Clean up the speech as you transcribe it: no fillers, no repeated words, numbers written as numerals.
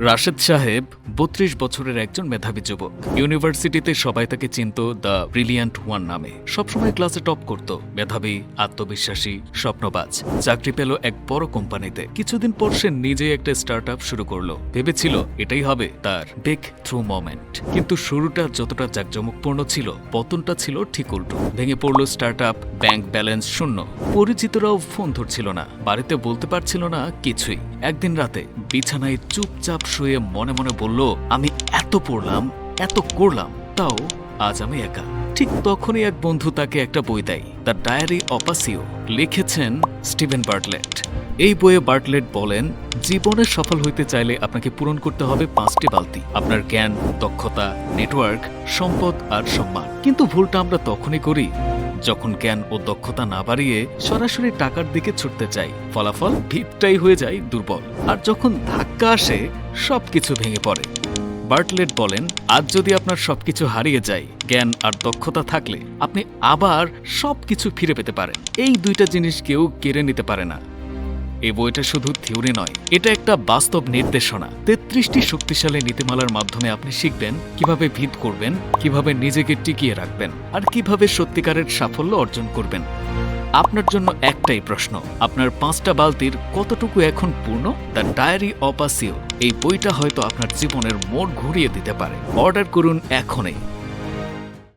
রাশেদ সাহেব ৩২ বছরের একজন মেধাবী যুবক। ইউনিভার্সিটিতে সবাই তাকে চিনত দ্য ব্রিলিয়ান্ট ওয়ান নামে। সবসময় ক্লাসে টপ করত, মেধাবী, আত্মবিশ্বাসী, স্বপ্নবাজ। চাকরি পেল এক বড় কোম্পানিতে। কিছুদিন পর সে নিজেই একটা স্টার্টআপ শুরু করলো। ভেবেছিল এটাই হবে তার ব্রেক থ্রু মোমেন্ট। কিন্তু শুরুটা যতটা জাঁকজমকপূর্ণ ছিল, পতনটা ছিল ঠিক উল্টো। ভেঙে পড়ল স্টার্টআপ, ব্যাংক ব্যালেন্স শূন্য, পরিচিতরাও ফোন ধরছিল না, বাড়িতে বলতে পারছিল না কিছুই। একদিন রাতে বিছানায় চুপচাপ শুয়ে মনে মনে বলল, আমি এত পড়লাম, এত করলাম, তাও আজ আমি একা। ঠিক তখনই এক বন্ধু তাকে একটা বই দেয়, the diary of a CEO, লিখেছেন স্টিভেন বার্টলেট। এই বইয়ে বার্টলেট বলেন, জীবনে সফল হইতে চাইলে আপনাকে পূরণ করতে হবে 5টি বালতি: আপনার জ্ঞান, দক্ষতা, নেটওয়ার্ক, সম্পদ আর সম্মান। কিন্তু ভুলটা আমরা তখনই করি যখন জ্ঞান ও দক্ষতা না বাড়িয়ে সরাসরি টাকার দিকে ছুটতে চাই। ফলাফল ভিতটাই হয়ে যায় দুর্বল। আর যখন ধাক্কা আসে, সবকিছু ভেঙে পড়ে। বার্টলেট বলেন, আজ যদি আপনার সবকিছু হারিয়ে যায়, জ্ঞান আর দক্ষতা থাকলে আপনি আবার সবকিছু ফিরে পেতে পারেন। এই দুইটা জিনিস কেউ কেড়ে নিতে পারে না। এই বইটা শুধু থিওরি নয়, এটা একটা বাস্তব নির্দেশনা। 33টি শক্তিশালী নীতিমালার মাধ্যমে আপনি শিখবেন কিভাবে ভিত করবেন, কিভাবে নিজেকে টিকিয়ে রাখবেন, আর কিভাবে সত্যিকারের সাফল্য অর্জন করবেন। আপনার জন্য একটাই প্রশ্ন, আপনার 5টা বালতির কতটুকু এখন পূর্ণ? The diary of a CEO. এই বইটা হয়তো আপনার জীবনের মোড় ঘুরিয়ে দিতে পারে। অর্ডার করুন এখনই।